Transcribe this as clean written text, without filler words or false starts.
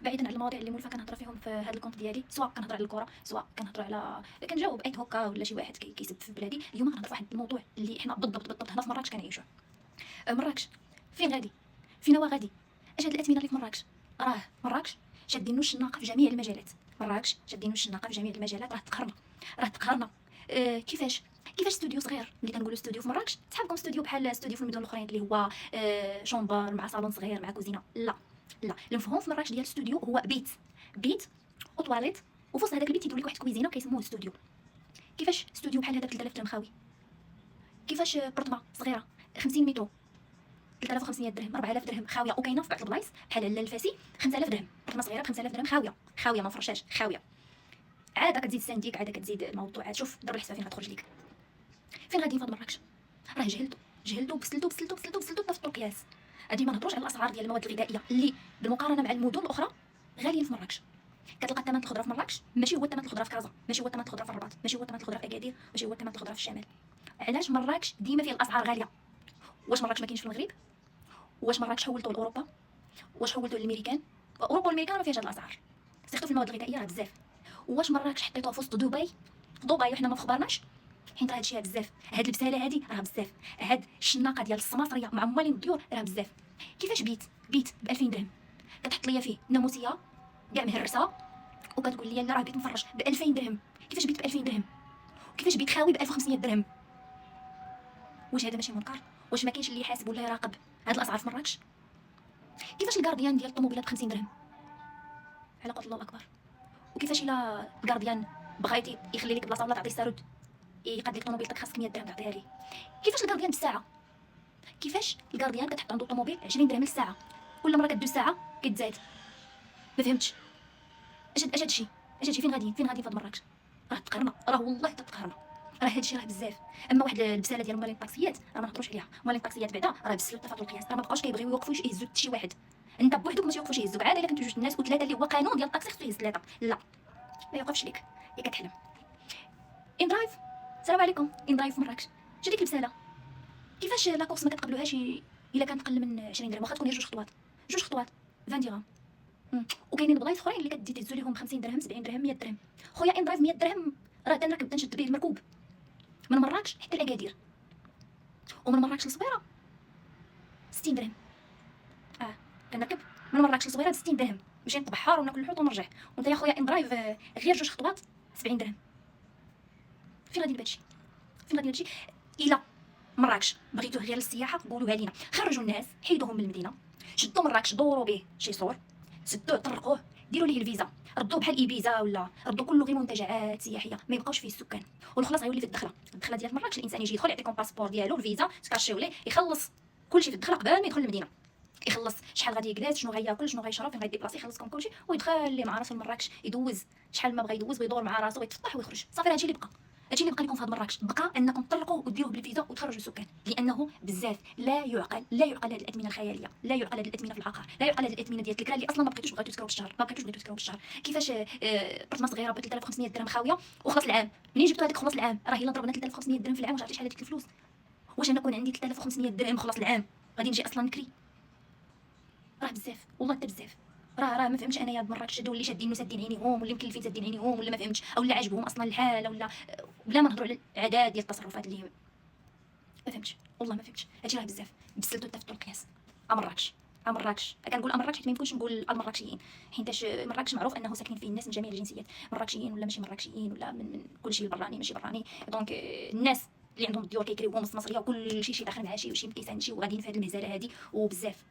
بعيدا على المواضيع اللي مولفه كنهضر فيهم في هذا الكونت ديالي، سواء كنهضر على الكره، سواء كنهضر على كنجاوب اي هكا ولا شي واحد كيسب في بلادي. اليوم غنهضر في واحد الموضوع اللي حنا بالضبط هنا في مراكش كنعيشوه. مراكش فين غادي؟ فين هو غادي؟ اش هاد الاثمنه اللي في مراكش؟ راه مراكش شادين الشناقه في جميع المجالات. مراكش شادين الشناقه في جميع المجالات، راه تقهرنا. كيفاش استوديو صغير، ملي كنقولوا استوديو في مراكش تحبكم استوديو بحال استوديو في المدن الاخرين اللي هو شومبر مع صالون صغير مع كوزينه. لا، المفهوم في مراكش ديال الاستوديو هو بيت وطواليت، وفي وسط هذاك البيت يديروا لك واحد كويزينه كيسموه استوديو. كيفاش استوديو بحال هذا ب 3000 درهم خاوي؟ كيفاش برطمه صغيره 50 متر 3500 درهم 4000 درهم خاويه، وكاينه في بعض البلايص بحال لاله الفاسي 5000 درهم، برطمه صغيره ب 5000 درهم خاويه ما فرشاش، خاويه. عاده كتزيد سانديك، عاده كتزيد الموضوعات. شوف ضرب الحسبه فين غتخرج ليك. فين غاديين في هاد مراكش؟ راه جهلتو بسلتو طفطوا القياس. غادي ما نهضروش على الاسعار ديال المواد الغذائيه اللي بالمقارنه مع المدن الاخرى غاليين في مراكش. كتلقى الثمن الخضره في مراكش ماشي هو الثمن الخضره في كازا، ماشي هو الثمن الخضره في الرباط، ماشي هو الثمن الخضره في اكادير، ماشي هو الثمن الخضره في الشمال. علاش مراكش ديما فيها الاسعار غاليه؟ واش مراكش ما كاينش في المغرب؟ واش مراكش حولتو لاوروبا؟ واش حولتو للامريكان؟ اوروبا والامريكان ما فيهاش هاد الاسعار، سيرتو في المواد الغذائيه راه بزاف. واش مراكش حطيتوها في وسط دبي وحنا ما فخبرناش؟ حيت راه هادشي بزاف، هاد البساله هادي راه بزاف، هاد الشناقه ديال السماطريه مع موالين الديور راه بزاف. كيفاش بيت ب 2000 درهم كتحط ليا فيه ناموسيه كاع مهرسه وكتقول لي لا راه بيت مفرش ب 2000 درهم؟ كيفاش بيت ب 2000 درهم؟ وكيفاش بيت خاوي ب 1500 درهم؟ واش هذا ماشي منكر؟ واش ما كاينش اللي يحاسب ولا يراقب هاد الاسعار في مراكش؟ كيفاش الكارديان ديال الطوموبيلات ب 50 درهم؟ على قدر الله اكبر. وكيفاش الا الكارديان بغيتي يخلي لك بلاصه ولا تعطي السارود يقاد لك طوموبيلتك خاصك 100 درهم تعطيها ليه؟ كيفاش الكارديان بالساعه؟ كيفاش الكارديان كتحط عنده طوموبيل 20 درهم للساعه، كل مره كدوز ساعه كتزاد؟ ما فهمتش اش هادشي فين غاديين في هاد مراكش؟ راه تقهرنا، راه والله تقهرنا، راه هادشي راه بزاف. اما واحد البساله ديال موالين الطاكسيات راه ما نهضروش عليها. موالين الطاكسيات بعدا راه بسلو التفاضل القياس، راه ما بقاوش كيبغيو يوقفوا يهزوا شي واحد. انت بوحدك ما تيوقفوش يهزوك، عاد الا كنتو جوج الناس وثلاثه اللي هو قانون ديال الطاكسي خصو يهز ثلاثه، لا ما يوقفش ليك، يا كتحلم. ان درايف، السلام عليكم. ان درايف مراكش جا ديك البساله كيفاش لاكورس ما كتقبلوهاش الا كانت قل من 20 درهم، واخا تكون غير جوج خطوات 20 درهم. وكاينين بلايص اخرين اللي كتزيد تهزو ليهم 50 درهم 70 درهم 100 درهم. خويا ان درايف 100 درهم راه تنركب تنشد به المركوب من مراكش حتى لاكادير، ومن مراكش لصبيره 60 درهم. كنركب من مراكش لصبيره ب 60 درهم باش نطبحها وناكل الحوت ونرجع. وانت يا خويا ان درايف غير جوج خطوات 70 درهم. فين غادي بهادشي؟ الا مراكش بغيتوه غير للسياحه قولوها لينا، خرجوا الناس حيدوهم من المدينه، شدوا مراكش دوروا به شي صور، سدوه طرقوه ديروا ليه الفيزا، ردوه بحال ايبيزا ولا ردوا كله غير منتجعات سياحيه ما يبقاوش فيه السكان. والخلاص غيولي في الدخله ديال مراكش الانسان يجي يدخل يعطيكم باسبور ديالو الفيزا تكاشيو ليه يخلص كلشي في الدخله قبل ما يدخل المدينه، يخلص شحال غادي يجلس شنو غياكل شنو غيشرب فين غيديبلاصي يخلصكم كلشي ويدخل لي مع راسو لمراكش يدوز شحال ما بغى يدوز ويدور مع راسو ويتفطح ويخرج. صافي هادشي اللي بقى لكم في هاد مراكش، بقى انكم تطلقوا وديروه بالفيزا وتخرجوا السكان، لانه بزاف لا يعقل هذه الاثمنه الخياليه، لا يعقل هذه الاثمنه في العقار، لا يعقل هذه الاثمنه ديال الكرا اللي اصلا ما بغيتوش تسكروا في الشهر. كيفاش برطمه صغيره ب 3500 درهم خاويه وخلص العام؟ منين جبتوا هذيك خلص العام؟ راه الا ضربنا 3500 درهم في العام واش عرفتي شحال هذيك الفلوس؟ واش انا كون عندي 3500 درهم خلص العام غادي نجي اصلا نكري؟ راه بزاف والله حتى بزاف. راه ما فهمتش انايا مراكش شادو اللي شادين وسادين عينيهم واللي مكلفين سادين عينيهم ولا ما فهمتش او لا عجبهم اصلا الحال ولا بلا ما نهضروا على الاعداد ديال التصرفات اللي ما فهمتش والله ما فهمتش. هادشي راه بزاف بسلتو تفتوا القياس. مراكش كنقول مراكش حيت ما يمكنش نقول المراكشيين حيتاش مراكش معروف انه ساكنين فيه الناس من جميع الجنسيات، مراكشيين ولا ماشي مراكشيين ولا من كلشي البراني ماشي براني. دونك الناس اللي عندهم الديور كيكريوهم الصمصريه وكل شي داخل مع شي وشي ما كيساندش وغاديين في هذه المهزله هذه وبزاف.